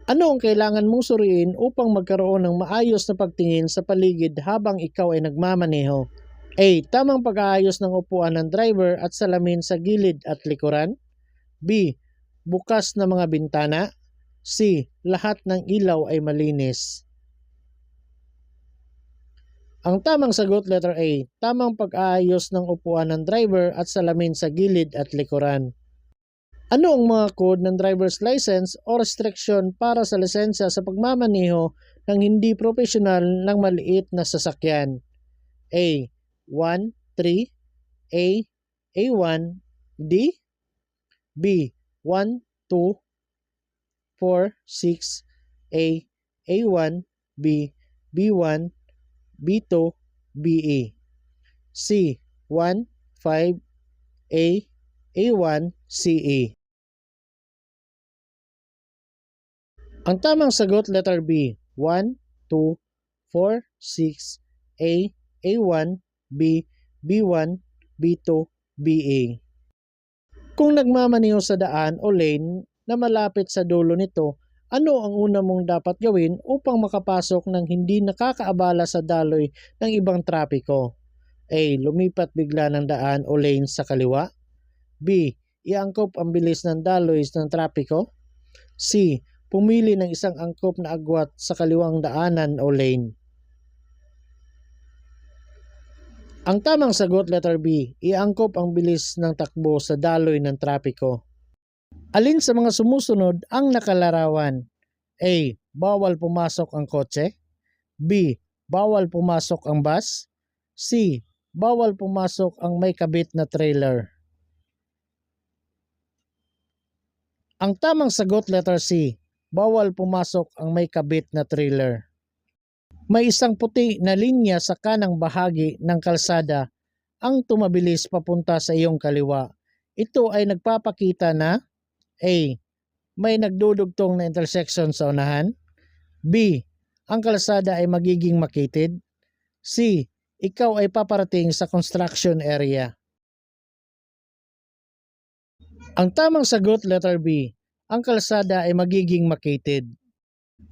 Ano ang kailangan mong suriin upang magkaroon ng maayos na pagtingin sa paligid habang ikaw ay nagmamaneho? A. Tamang pag-aayos ng upuan ng driver at salamin sa gilid at likuran. B. Bukas na mga bintana. C. Lahat ng ilaw ay malinis. Ang tamang sagot, letter A. Tamang pag-aayos ng upuan ng driver at salamin sa gilid at likuran. Ano ang mga code ng driver's license o restriction para sa lisensya sa pagmamaneho ng hindi profesional ng maliit na sasakyan? A. 1, 3. A. A1. D. B. 1, 2, 4, 6. A. A1. B. B1. B2. BE. C. 1, 5. A. A1. CE. Ang tamang sagot, letter B. 1, 2, 4, 6. A. A1. B. B1. B2. BA. Kung nagmamaneho sa daan o lane na malapit sa dulo nito, ano ang una mong dapat gawin upang makapasok ng hindi nakakaabala sa daloy ng ibang trapiko? A. Lumipat bigla ng daan o lane sa kaliwa. B. Iangkop ang bilis ng daloy ng trapiko. C. Pumili ng isang angkop na agwat sa kaliwang daanan o lane. Ang tamang sagot, letter B. Iangkop ang bilis ng takbo sa daloy ng trapiko. Alin sa mga sumusunod ang nakalarawan? A. Bawal pumasok ang kotse. B. Bawal pumasok ang bus. C. Bawal pumasok ang may kabit na trailer. Ang tamang sagot, letter C. Bawal pumasok ang may kabit na trailer. May isang puti na linya sa kanang bahagi ng kalsada ang tumabilis papunta sa iyong kaliwa. Ito ay nagpapakita na A. May nagdudugtong na intersection sa unahan. B. Ang kalsada ay magiging makitid. C. Ikaw ay paparating sa construction area. Ang tamang sagot, letter B. Ang kalsada ay magiging makitid.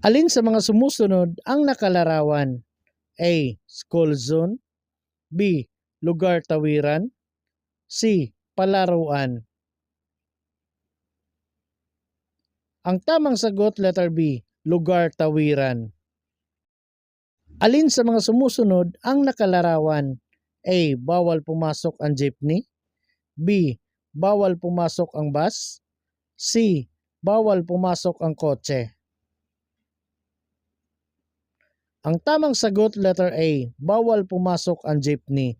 Alin sa mga sumusunod ang nakalarawan? A. School zone. B. Lugar tawiran. C. Palaruan. Ang tamang sagot, letter B. Lugar tawiran. Alin sa mga sumusunod ang nakalarawan? A. Bawal pumasok ang jeepney. B. Bawal pumasok ang bus. C. Bawal pumasok ang kotse. Ang tamang sagot, letter A. Bawal pumasok ang jeepney.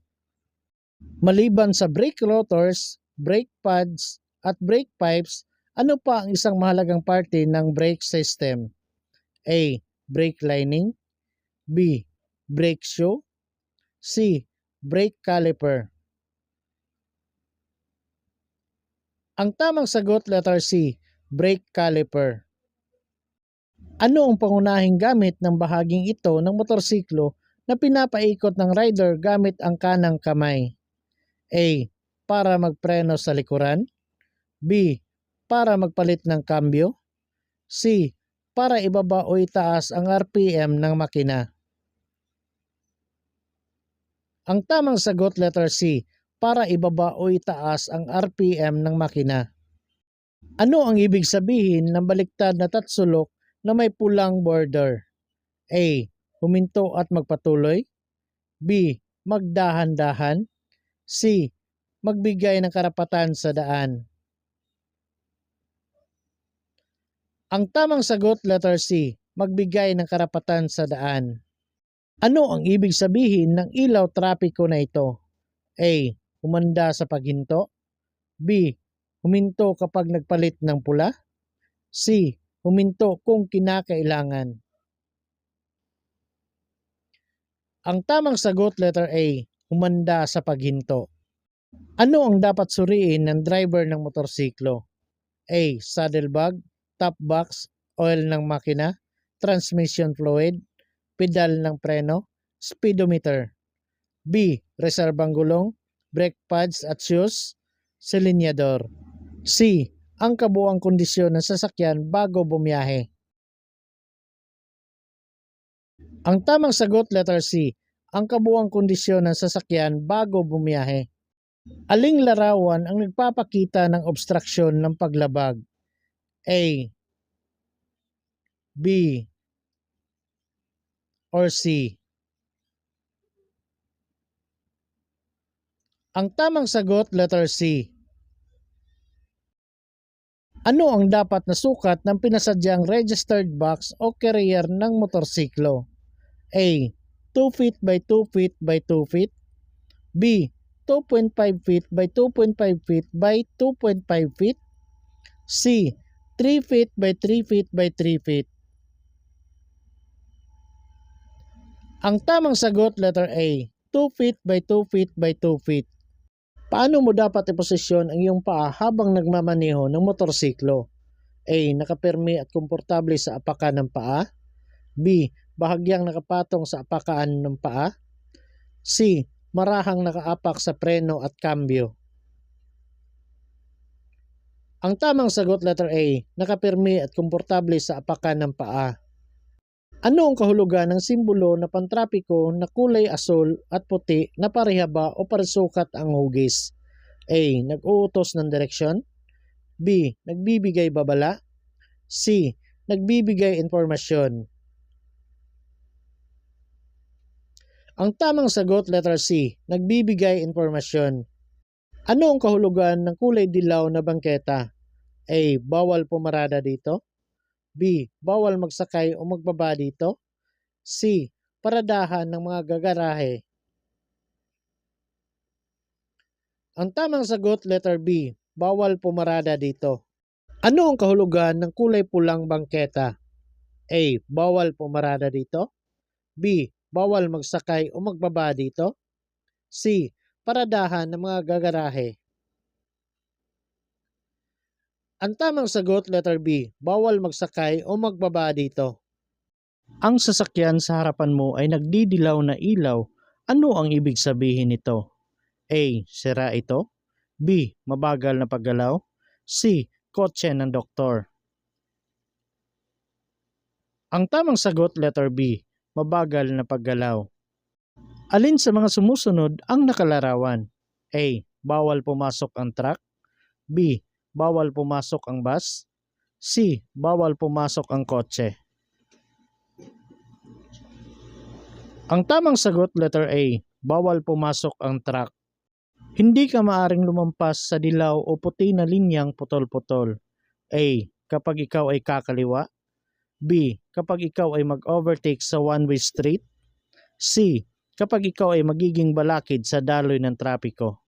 Maliban sa brake rotors, brake pads, at brake pipes, ano pa ang isang mahalagang parte ng brake system? A. Brake lining. B. Brake shoe. C. Brake caliper. Ang tamang sagot, letter C. Brake caliper. Ano ang pangunahing gamit ng bahaging ito ng motorsiklo na pinapaikot ng rider gamit ang kanang kamay? A. Para magpreno sa likuran. B. Para magpalit ng kambyo. C. Para ibaba o itaas ang RPM ng makina. Ang tamang sagot, letter C. Para ibaba o itaas ang RPM ng makina. Ano ang ibig sabihin ng baliktad na tatsulok na may pulang border? A. Huminto at magpatuloy. B. Magdahan-dahan. C. Magbigay ng karapatan sa daan. Ang tamang sagot, letter C. Magbigay ng karapatan sa daan. Ano ang ibig sabihin ng ilaw trapiko na ito? A. Humanda sa paghinto. B. Huminto kapag nagpalit ng pula. C. Huminto kung kinakailangan. Ang tamang sagot, letter A. Humanda sa paghinto. Ano ang dapat suriin ng driver ng motorsiklo? A. Saddlebag, top box, oil ng makina, transmission fluid, pedal ng preno, speedometer. B. Reserbang gulong, brake pads at shoes, silinyador. C. Ang kabuuang kondisyon ng sasakyan bago bumiyahe. Ang tamang sagot, letter C, ang kabuuang kondisyon ng sasakyan bago bumiyahe. Aling larawan ang nagpapakita ng obstruksyon ng paglabag? A, B, or C? Ang tamang sagot, letter C. Ano ang dapat na sukat ng pinasadyang registered box o carrier ng motorsiklo? A, 2 feet by 2 feet by 2 feet. B, 2.5 feet by 2.5 feet by 2.5 feet. C, 3 feet by 3 feet by 3 feet. Ang tamang sagot, letter A, 2 feet by 2 feet by 2 feet. Paano mo dapat iposisyon ang iyong paa habang nagmamaneho ng motorsiklo? A, nakapirmi at komportable sa apakan ng paa. B, bahagyang nakapatong sa apakaan ng paa. C, marahang nakaapak sa preno at kambyo. Ang tamang sagot, letter A, nakapirmi at komportable sa apakan ng paa. Ano ang kahulugan ng simbolo na pantrapiko na kulay asul at puti na parehaba o parisukat ang hugis? A, nag-uutos ng direksyon. B, nagbibigay babala. C, nagbibigay impormasyon. Ang tamang sagot, letter C, nagbibigay impormasyon. Ano ang kahulugan ng kulay dilaw na bangketa? A, bawal pumarada dito. B, bawal magsakay o magbaba dito. C, paradahan ng mga gagarahe. Ang tamang sagot, letter B, bawal pumarada dito. Ano ang kahulugan ng kulay pulang bangketa? A, bawal pumarada dito. B, bawal magsakay o magbaba dito. C, paradahan ng mga gagarahe. Ang tamang sagot, letter B, bawal magsakay o magbaba dito. Ang sasakyan sa harapan mo ay nagdidilaw na ilaw. Ano ang ibig sabihin nito? A, sira ito. B, mabagal na paggalaw. C, kotse ng doktor. Ang tamang sagot, letter B, mabagal na paggalaw. Alin sa mga sumusunod ang nakalarawan? A, bawal pumasok ang truck. B, bawal pumasok ang bus. C, bawal pumasok ang kotse. Ang tamang sagot, letter A, bawal pumasok ang truck. Hindi ka maaring lumampas sa dilaw o puti na linyang putol-putol. A, kapag ikaw ay kakaliwa. B, kapag ikaw ay mag-overtake sa one-way street. C, kapag ikaw ay magiging balakid sa daloy ng trapiko.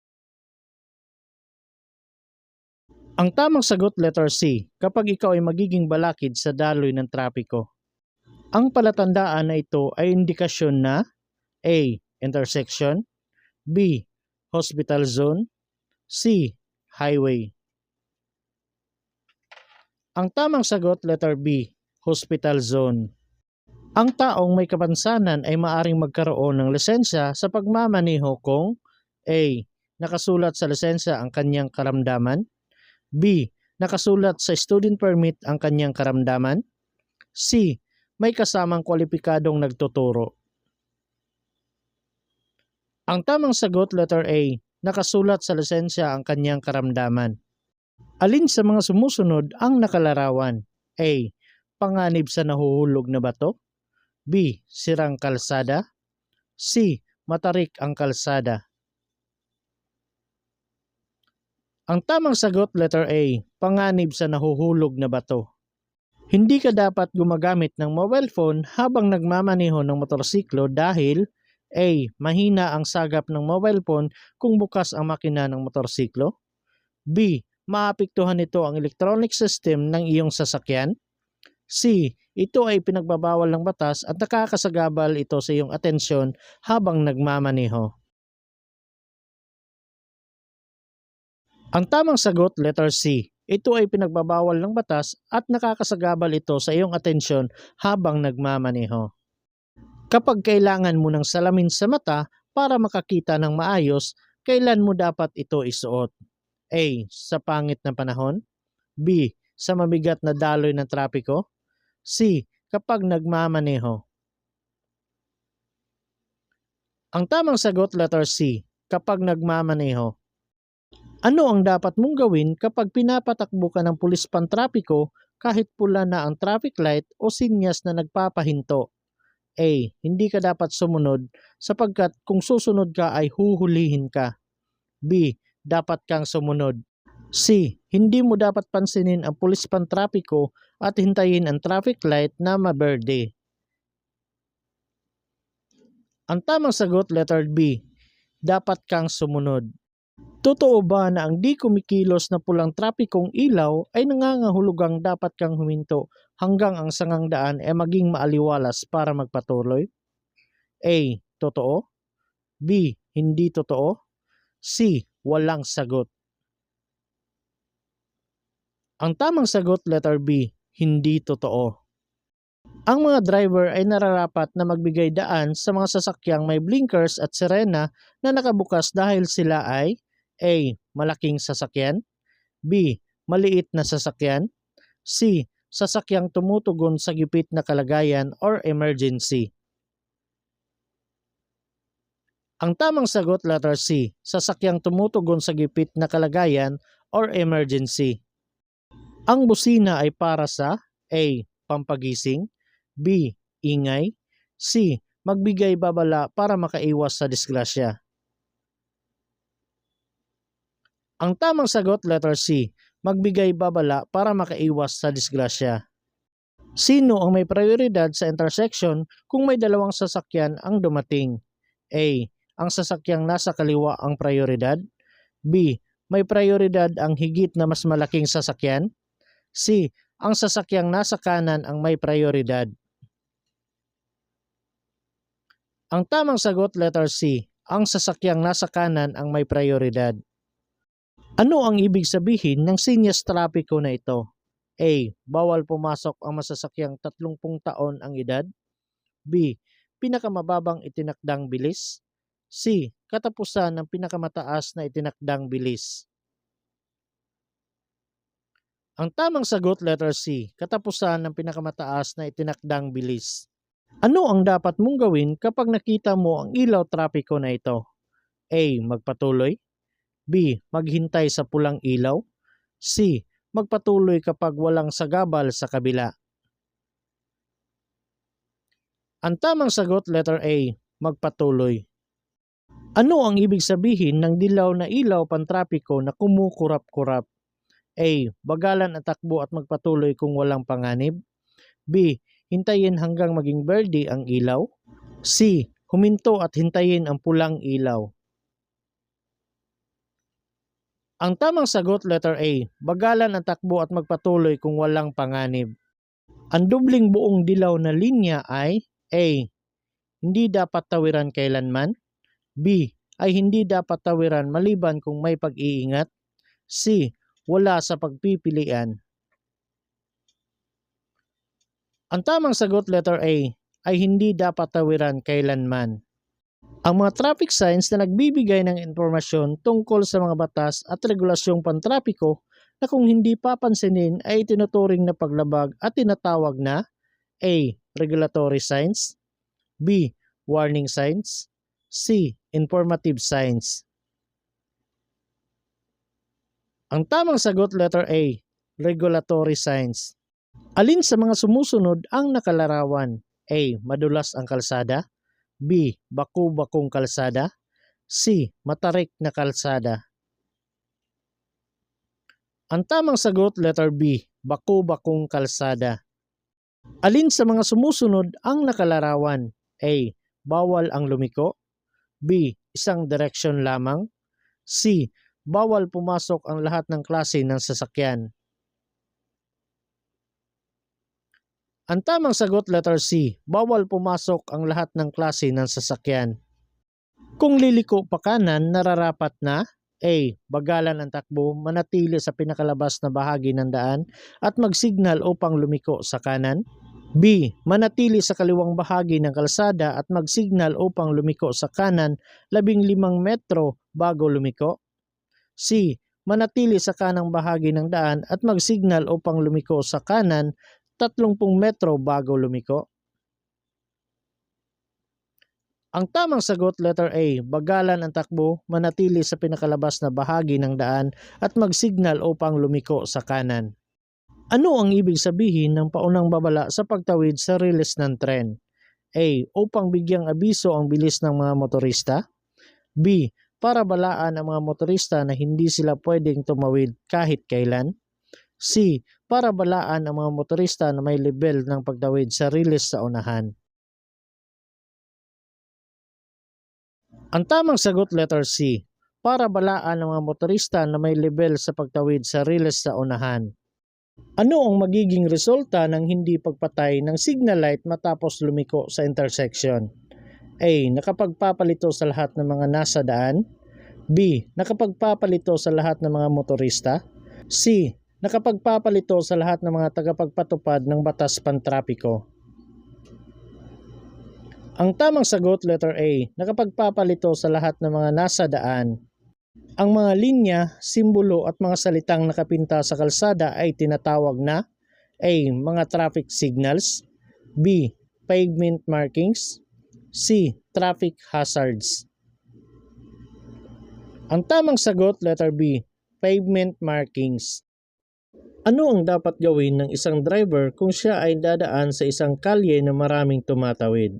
Ang tamang sagot, letter C, kapag ikaw ay magiging balakid sa daloy ng trapiko. Ang palatandaan na ito ay indikasyon na A, intersection. B, hospital zone. C, highway. Ang tamang sagot, letter B, hospital zone. Ang taong may kapansanan ay maaring magkaroon ng lisensya sa pagmamaneho kung A, nakasulat sa lisensya ang kanyang karamdaman. B, nakasulat sa student permit ang kanyang karamdaman. C, may kasamang kwalipikadong nagtuturo. Ang tamang sagot, letter A, nakasulat sa lisensya ang kanyang karamdaman. Alin sa mga sumusunod ang nakalarawan? A, panganib sa nahuhulog na bato. B, sirang kalsada. C, matarik ang kalsada. Ang tamang sagot, letter A, panganib sa nahuhulog na bato. Hindi ka dapat gumagamit ng mobile phone habang nagmamaneho ng motorsiklo dahil A, mahina ang sagap ng mobile phone kung bukas ang makina ng motorsiklo. B, maapektuhan nito ang electronic system ng iyong sasakyan. C, ito ay pinagbabawal ng batas at nakakasagabal ito sa iyong atensyon habang nagmamaneho. Ang tamang sagot, letter C, ito ay pinagbabawal ng batas at nakakasagabal ito sa iyong atensyon habang nagmamaneho. Kapag kailangan mo ng salamin sa mata para makakita ng maayos, kailan mo dapat ito isuot? A, sa pangit na panahon. B, sa mabigat na daloy ng trapiko. C, kapag nagmamaneho. Ang tamang sagot letter C, kapag nagmamaneho. Ano ang dapat mong gawin kapag pinapatakbo ka ng pulis pantrapiko kahit pula na ang traffic light o sinyas na nagpapahinto? A. Hindi ka dapat sumunod sapagkat kung susunod ka ay huhulihin ka. B. Dapat kang sumunod. C. Hindi mo dapat pansinin ang pulis pantrapiko at hintayin ang traffic light na maberde. Ang tamang sagot letter B. Dapat kang sumunod. Totoo ba na ang di kumikilos na pulang trapikong ilaw ay nangangahulugang dapat kang huminto hanggang ang sangang daan ay maging maaliwalas para magpatuloy? A. Totoo. B. Hindi totoo. C. Walang sagot. Ang tamang sagot letter B. Hindi totoo. Ang mga driver ay nararapat na magbigay daan sa mga sasakyang may blinkers at sirena na nakabukas dahil sila ay A. Malaking sasakyan. B. Maliit na sasakyan. C. Sasakyang tumutugon sa gipit na kalagayan or emergency. Ang tamang sagot letter C. Sasakyang tumutugon sa gipit na kalagayan or emergency. Ang busina ay para sa A. Pampagising. B. Ingay. C. Magbigay babala para makaiwas sa disgrasya. Ang tamang sagot letter C. Magbigay babala para makaiwas sa disgrasya. Sino ang may prioridad sa intersection kung may dalawang sasakyan ang dumating? A. Ang sasakyang nasa kaliwa ang prioridad. B. May prioridad ang higit na mas malaking sasakyan. C. Ang sasakyang nasa kanan ang may prioridad. Ang tamang sagot letter C. Ang sasakyang nasa kanan ang may prioridad. Ano ang ibig sabihin ng sinyas trapiko na ito? A. Bawal pumasok ang masasakyang 30 taon ang edad. B. Pinakamababang itinakdang bilis. C. Katapusan ng pinakamataas na itinakdang bilis. Ang tamang sagot letter C. Katapusan ng pinakamataas na itinakdang bilis. Ano ang dapat mong gawin kapag nakita mo ang ilaw trapiko na ito? A. Magpatuloy. B. Maghintay sa pulang ilaw. C. Magpatuloy kapag walang sagabal sa kabila. Ang tamang sagot letter A. Magpatuloy. Ano ang ibig sabihin ng dilaw na ilaw pantrapiko na kumukurap-kurap? A. Bagalan at takbo at magpatuloy kung walang panganib. B. Hintayin hanggang maging berde ang ilaw. C. Huminto at hintayin ang pulang ilaw. Ang tamang sagot letter A. Bagalan ang takbo at magpatuloy kung walang panganib. Ang dubling buong dilaw na linya ay A. Hindi dapat tawiran kailanman. B. Ay hindi dapat tawiran maliban kung may pag-iingat. C. Wala sa pagpipilian. Ang tamang sagot letter A ay hindi dapat tawiran kailanman. Ang mga traffic signs na nagbibigay ng impormasyon tungkol sa mga batas at regulasyong pantrapiko na kung hindi papansinin ay tinuturing na paglabag at tinatawag na A. Regulatory signs. B. Warning signs. C. Informative signs. Ang tamang sagot letter A. Regulatory signs. Alin sa mga sumusunod ang nakalarawan? A. Madulas ang kalsada. B. Baku-bakong kalsada. C. Matarik na kalsada. Ang tamang sagot letter B. Baku-bakong kalsada. Alin sa mga sumusunod ang nakalarawan? A. Bawal ang lumiko. B. Isang direksyon lamang. C. Bawal pumasok ang lahat ng klase ng sasakyan. Ang tamang sagot letter C. Bawal pumasok ang lahat ng klase ng sasakyan. Kung liliko pa kanan, nararapat na A. Bagalan ang takbo, manatili sa pinakalabas na bahagi ng daan at magsignal upang lumiko sa kanan. B. Manatili sa kaliwang bahagi ng kalsada at magsignal upang lumiko sa kanan 15 metro bago lumiko. C. Manatili sa kanang bahagi ng daan at magsignal upang lumiko sa kanan 30 metro bago lumiko. Ang tamang sagot letter A, bagalan ang takbo, manatili sa pinakalabas na bahagi ng daan at mag-signal upang lumiko sa kanan. Ano ang ibig sabihin ng paunang babala sa pagtawid sa riles ng tren? A. Upang bigyang abiso ang bilis ng mga motorista. B. Para balaan ang mga motorista na hindi sila pwedeng tumawid kahit kailan. C. Para balaan ang mga motorista na may level ng pagtawid sa riles sa unahan. Ang tamang sagot letter C. Para balaan ang mga motorista na may level sa pagtawid sa riles sa unahan. Ano ang magiging resulta ng hindi pagpatay ng signal light matapos lumiko sa intersection? A. Nakapagpapalito sa lahat ng mga nasa daan. B. Nakapagpapalito sa lahat ng mga motorista. C. Nakapagpapalito sa lahat ng mga tagapagpatupad ng batas pantrapiko. Ang tamang sagot letter A, nakapagpapalito sa lahat ng mga nasa daan. Ang mga linya, simbolo at mga salitang nakapinta sa kalsada ay tinatawag na A. Mga traffic signals. B. Pavement markings. C. Traffic hazards. Ang tamang sagot letter B, pavement markings. Ano ang dapat gawin ng isang driver kung siya ay dadaan sa isang kalye na maraming tumatawid?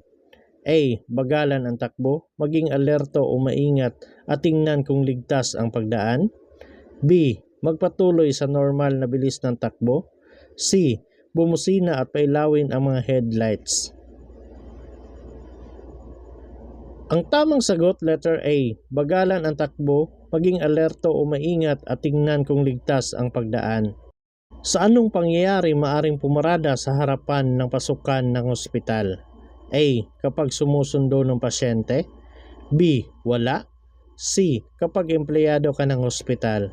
A. Bagalan ang takbo, maging alerto o maingat at tingnan kung ligtas ang pagdaan. B. Magpatuloy sa normal na bilis ng takbo. C. Bumusina at pailawin ang mga headlights. Ang tamang sagot letter A. Bagalan ang takbo, maging alerto o maingat at tingnan kung ligtas ang pagdaan. Sa anong pangyayari maaring pumarada sa harapan ng pasukan ng ospital? A. Kapag sumusundo ng pasyente. B. Wala. C. Kapag empleyado ka ng ospital.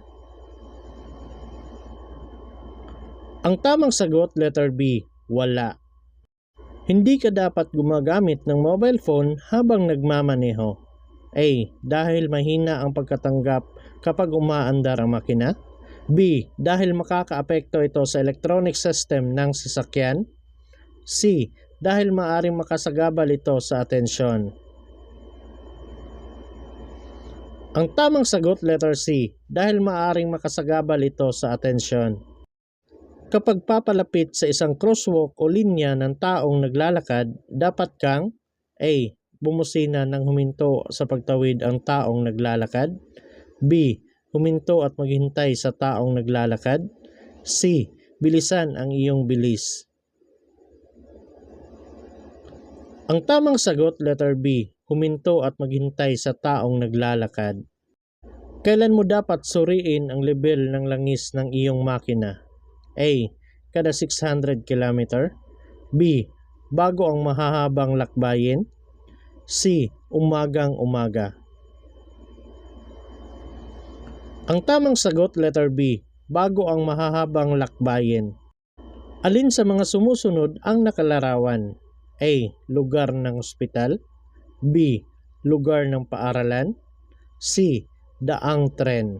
Ang tamang sagot letter B. Wala. Hindi ka dapat gumagamit ng mobile phone habang nagmamaneho. A. Dahil mahina ang pagkatanggap kapag umaandar ang makina. B. Dahil makakaapekto ito sa electronic system ng sasakyan. C. Dahil maaring makasagabal ito sa atensyon. Ang tamang sagot letter C. Dahil maaring makasagabal ito sa atensyon. Kapag papalapit sa isang crosswalk o linya ng taong naglalakad, dapat kang A. Bumusina nang huminto sa pagtawid ang taong naglalakad. B. Huminto at maghintay sa taong naglalakad. C. Bilisan ang iyong bilis. Ang tamang sagot letter B. Huminto at maghintay sa taong naglalakad. Kailan mo dapat suriin ang level ng langis ng iyong makina? A. Kada 600 km. B. Bago ang mahahabang lakbayin. C. Umagang umaga. Ang tamang sagot letter B. Bago ang mahahabang lakbayin. Alin sa mga sumusunod ang nakalarawan? A. Lugar ng ospital. B. Lugar ng paaralan. C. Daang tren.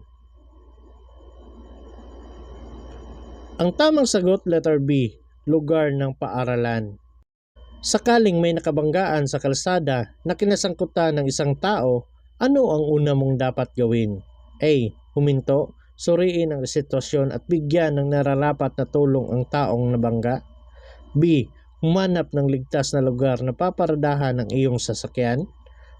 Ang tamang sagot letter B. Lugar ng paaralan. Sakaling may nakabanggaan sa kalsada na kinasangkutan ng isang tao, ano ang una mong dapat gawin? A. Huminto, suriin ang sitwasyon at bigyan ng nararapat na tulong ang taong nabangga. B. Humanap ng ligtas na lugar na paparadahan ng iyong sasakyan.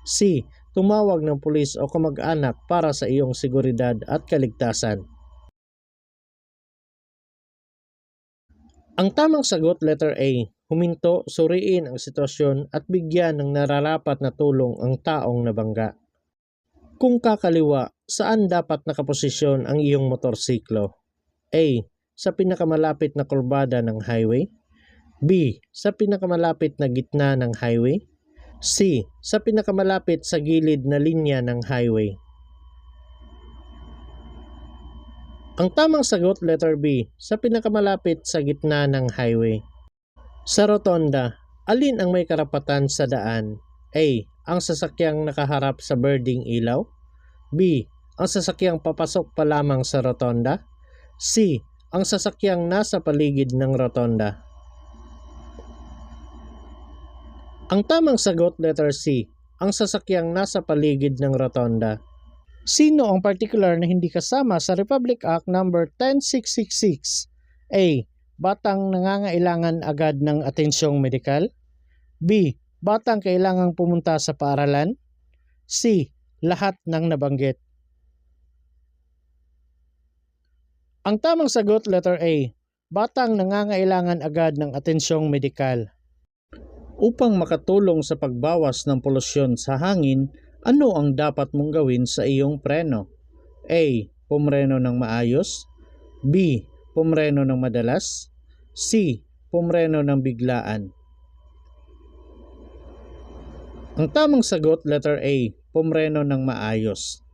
C. Tumawag ng pulis o kamag-anak para sa iyong seguridad at kaligtasan. Ang tamang sagot letter A. Huminto, suriin ang sitwasyon at bigyan ng nararapat na tulong ang taong nabangga. Kung kakaliwa, saan dapat nakaposisyon ang iyong motorsiklo? A. Sa pinakamalapit na kurbada ng highway. B. Sa pinakamalapit na gitna ng highway. C. Sa pinakamalapit sa gilid na linya ng highway. Ang tamang sagot letter B. Sa pinakamalapit sa gitna ng highway. Sa rotonda, alin ang may karapatan sa daan? A. Ang sasakyang nakaharap sa birding ilaw. B. Ang sasakyang papasok pa lamang sa rotonda. C. Ang sasakyang nasa paligid ng rotonda. Ang tamang sagot letter C. ang sasakyang nasa paligid ng rotonda. Sino ang particular na hindi kasama sa Republic Act No. 10666? A. Batang nangangailangan agad ng atensyong medikal. B. Batang kailangang pumunta sa paaralan. C. Lahat ng nabanggit. Ang tamang sagot, letter A. Batang nangangailangan agad ng atensyong medikal. Upang makatulong sa pagbawas ng polusyon sa hangin, ano ang dapat mong gawin sa iyong preno? A. Pumreno ng maayos. B. Pumreno ng madalas. C. Pumreno ng biglaan. Ang tamang sagot, letter A. Pumreno ng maayos.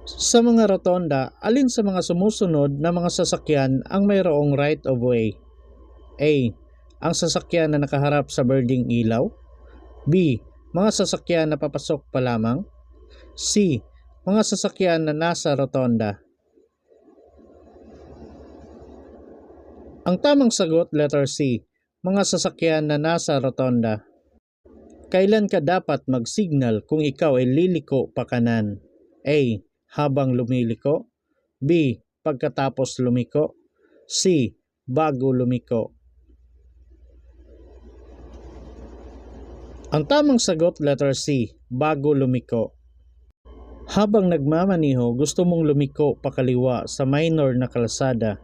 Sa mga rotonda, alin sa mga sumusunod na mga sasakyan ang mayroong right of way? A. Ang sasakyan na nakaharap sa berdeng ilaw. B. Mga sasakyan na papasok pa lamang. C. Mga sasakyan na nasa rotonda. Ang tamang sagot, letter C. Mga sasakyan na nasa rotonda. Kailan ka dapat mag-signal kung ikaw ay liliko pa kanan? A. Habang lumiliko. B. Pagkatapos lumiko. C. Bago lumiko. Ang tamang sagot, letter C. Bago lumiko. Habang nagmamaniho, gusto mong lumiko pakaliwa sa minor na kalsada.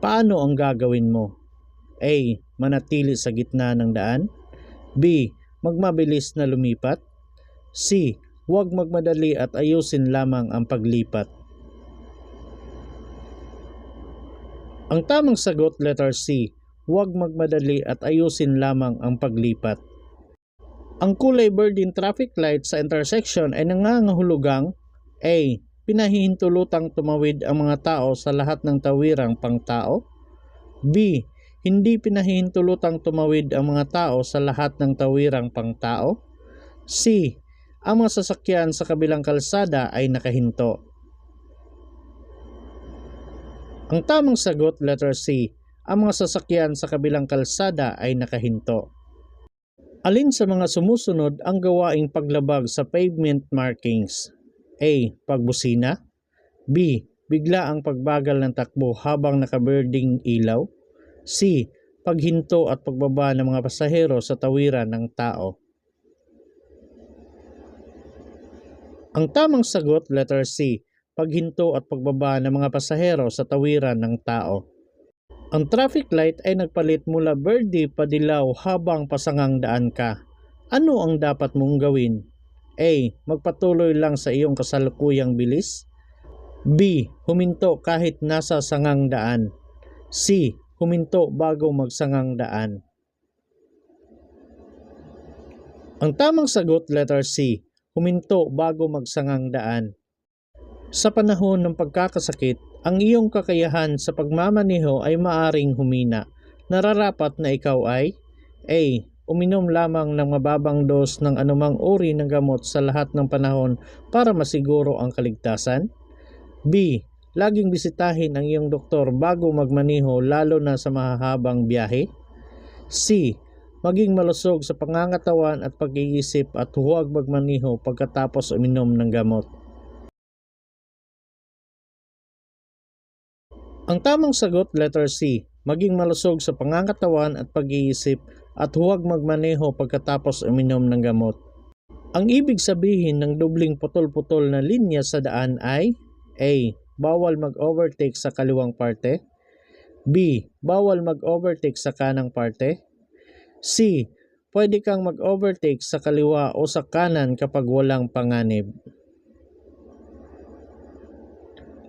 Paano ang gagawin mo? A. Manatili sa gitna ng daan. B. Magmabilis na lumipat. C. Huwag magmadali at ayusin lamang ang paglipat. Ang tamang sagot, letter C. Huwag magmadali at ayusin lamang ang paglipat. Ang kulay berdeng traffic light sa intersection ay nangangahulugang A. Pinahihintulutang tumawid ang mga tao sa lahat ng tawirang pangtao. B. Hindi pinahihintulutang tumawid ang mga tao sa lahat ng tawirang pangtao. C. Ang mga sasakyan sa kabilang kalsada ay nakahinto. Ang tamang sagot, letter C. Ang mga sasakyan sa kabilang kalsada ay nakahinto. Alin sa mga sumusunod ang gawaing paglabag sa pavement markings? A. Pagbusina. B. Bigla ang pagbagal ng takbo habang nakaberding ilaw. C. Paghinto at pagbaba ng mga pasahero sa tawiran ng tao. Ang tamang sagot, letter C. Paghinto at pagbaba ng mga pasahero sa tawiran ng tao. Ang traffic light ay nagpalit mula berde pa dilaw habang pasangang daan ka. Ano ang dapat mong gawin? A. Magpatuloy lang sa iyong kasalukuyang bilis. B. Huminto kahit nasa sangang daan. C. Huminto bago magsangang daan. Ang tamang sagot, letter C. Huminto bago magsangang daan. Sa panahon ng pagkakasakit, ang iyong kakayahan sa pagmamaneho ay maaring humina. Nararapat na ikaw ay A. Uminom lamang ng mababang dos ng anumang uri ng gamot sa lahat ng panahon para masiguro ang kaligtasan. B. Laging bisitahin ang iyong doktor bago magmaneho lalo na sa mahahabang biyahe. C. Maging malusog sa pangangatawan at pag-iisip at huwag magmaneho pagkatapos uminom ng gamot. Ang tamang sagot, letter C. Maging malusog sa pangangatawan at pag-iisip at huwag magmaneho pagkatapos uminom ng gamot. Ang ibig sabihin ng dubling putol-putol na linya sa daan ay A. Bawal mag-overtake sa kaliwang parte. B. Bawal mag-overtake sa kanang parte. C. Pwede kang mag-overtake sa kaliwa o sa kanan kapag walang panganib.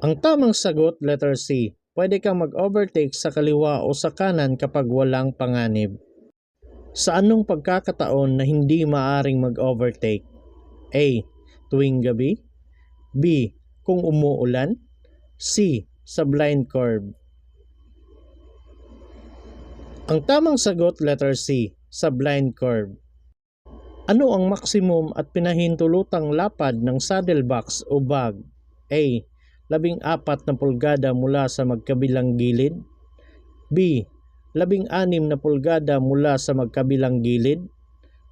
Ang tamang sagot, letter C. Pwede kang mag-overtake sa kaliwa o sa kanan kapag walang panganib. Sa anong pagkakataon na hindi maaring mag-overtake? A. Tuwing gabi. B. Kung umuulan. C. Sa blind curve. Ang tamang sagot, letter C. Sa blind curve. Ano ang maximum at pinahintulutang lapad ng saddlebox o bag? A. 14 na pulgada mula sa magkabilang gilid. B. 16 na pulgada mula sa magkabilang gilid.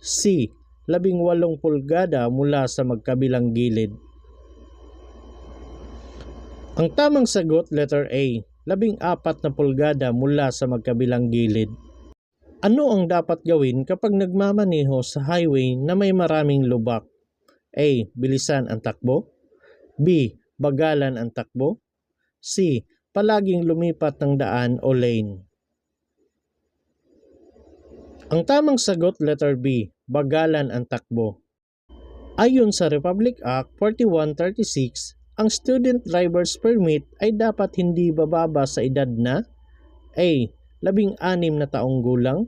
C. 18 pulgada mula sa magkabilang gilid? Ang tamang sagot, letter A, 14 na pulgada mula sa magkabilang gilid. Ano ang dapat gawin kapag nagmamaneho sa highway na may maraming lubak? A. Bilisan ang takbo. B. Bagalan ang takbo. C. Palaging lumipat ng daan o lane. Ang tamang sagot, letter B, bagalan ang takbo. Ayon sa Republic Act 4136, ang student driver's permit ay dapat hindi bababa sa edad na A. 16 na taong gulang,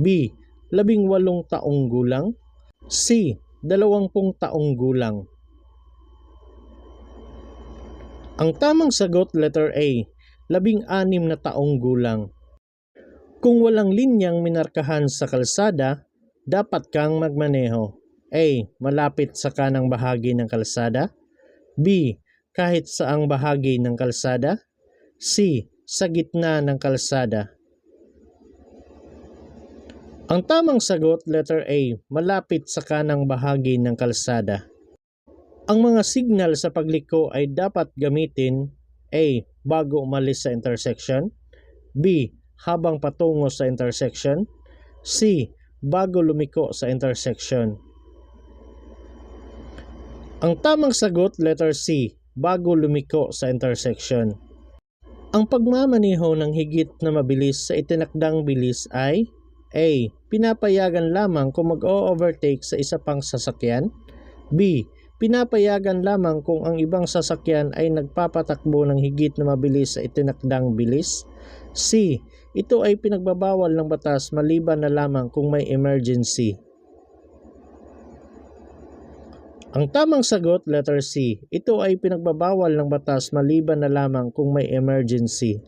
B. 18 taong gulang, C. 20 taong gulang. Ang tamang sagot, letter A, 16 na taong gulang. Kung walang linyang minarkahan sa kalsada, dapat kang magmaneho. A. Malapit sa kanang bahagi ng kalsada. B. Kahit saang bahagi ng kalsada. C. Sa gitna ng kalsada. Ang tamang sagot, letter A, malapit sa kanang bahagi ng kalsada. Ang mga signal sa pagliko ay dapat gamitin A. Bago umalis sa intersection. B. Habang patungo sa intersection. C. Bago lumiko sa intersection. Ang tamang sagot, letter C, bago lumiko sa intersection. Ang pagmamaneho ng higit na mabilis sa itinakdang bilis ay A. Pinapayagan lamang kung mag-o-overtake sa isa pang sasakyan. B. Pinapayagan lamang kung ang ibang sasakyan ay nagpapatakbo ng higit na mabilis sa itinakdang bilis. C. Ito ay pinagbabawal ng batas maliban na lamang kung may emergency. Ang tamang sagot, letter C, ito ay pinagbabawal ng batas maliban na lamang kung may emergency.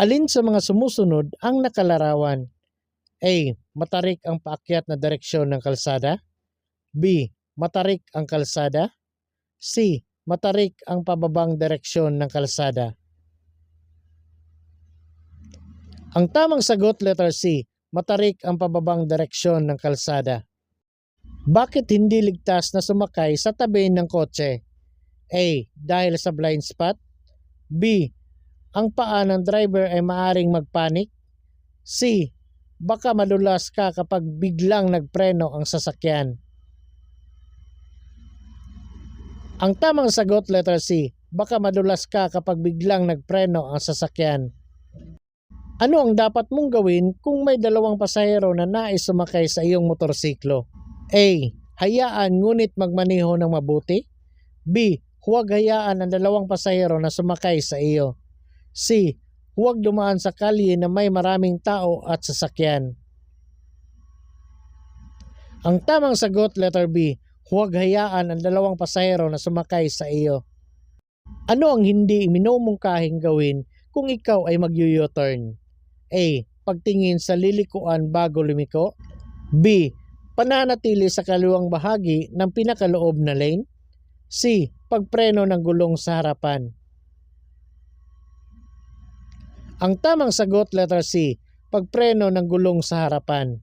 Alin sa mga sumusunod ang nakalarawan? A. Matarik ang paakyat na direksyon ng kalsada. B. Matarik ang kalsada. C. Matarik ang pababang direksyon ng kalsada. Ang tamang sagot, letter C, matarik ang pababang direksyon ng kalsada. Bakit hindi ligtas na sumakay sa tabi ng kotse? A. Dahil sa blind spot. B. Ang paa ng driver ay maaring magpanik. C. Baka madulas ka kapag biglang nagpreno ang sasakyan. Ang tamang sagot, letter C, baka madulas ka kapag biglang nagpreno ang sasakyan. Ano ang dapat mong gawin kung may dalawang pasahero na nais sumakay sa iyong motorsiklo? A. Hayaan ngunit magmaneho ng mabuti. B. Huwag hayaan ang dalawang pasahero na sumakay sa iyo. C. Huwag dumaan sa kalye na may maraming tao at sasakyan. Ang tamang sagot, letter B. Huwag hayaan ang dalawang pasahero na sumakay sa iyo. Ano ang hindi minumungkahing gawin kung ikaw ay mag-U-turn? A. Pagtingin sa lilikuan bago lumiko. B. Pananatili sa kaliwang bahagi ng pinakaloob na lane. C. Pagpreno ng gulong sa harapan. Ang tamang sagot, letter C, pagpreno ng gulong sa harapan.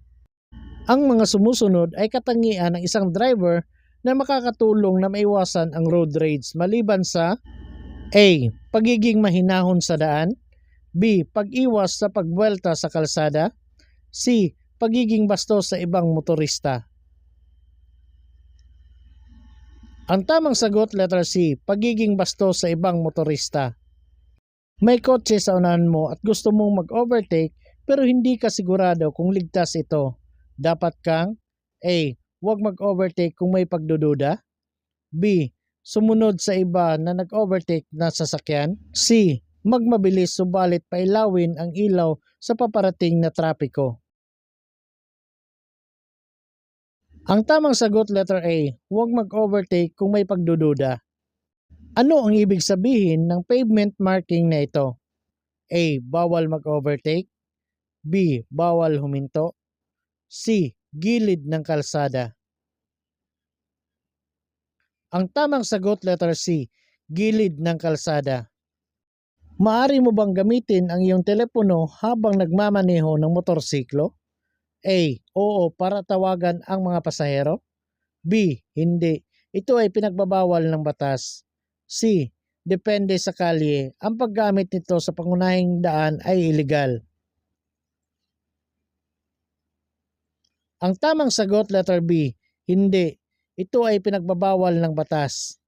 Ang mga sumusunod ay katangian ng isang driver na makakatulong na maiwasan ang road rage maliban sa A. Pagiging mahinahon sa daan. B. Pag-iwas sa pagbuwelta sa kalsada. C. Pagiging bastos sa ibang motorista. Ang tamang sagot, letter C, pagiging bastos sa ibang motorista. May kotse sa unahan mo at gusto mong mag-overtake pero hindi ka sigurado kung ligtas ito. Dapat kang A. Huwag mag-overtake kung may pagdududa. B. Sumunod sa iba na nag-overtake na sasakyan. C. Magmabilis subalit pailawin ang ilaw sa paparating na trapiko. Ang tamang sagot, letter A, huwag mag-overtake kung may pagdududa. Ano ang ibig sabihin ng pavement marking na ito? A. Bawal mag-overtake. B. Bawal huminto. C. Gilid ng kalsada. Ang tamang sagot, letter C, gilid ng kalsada. Maaari mo bang gamitin ang iyong telepono habang nagmamaneho ng motorsiklo? A. Oo, para tawagan ang mga pasahero. B. Hindi. Ito ay pinagbabawal ng batas. C. Depende sa kalye. Ang paggamit nito sa pangunahing daan ay illegal. Ang tamang sagot, letter B. Hindi. Ito ay pinagbabawal ng batas.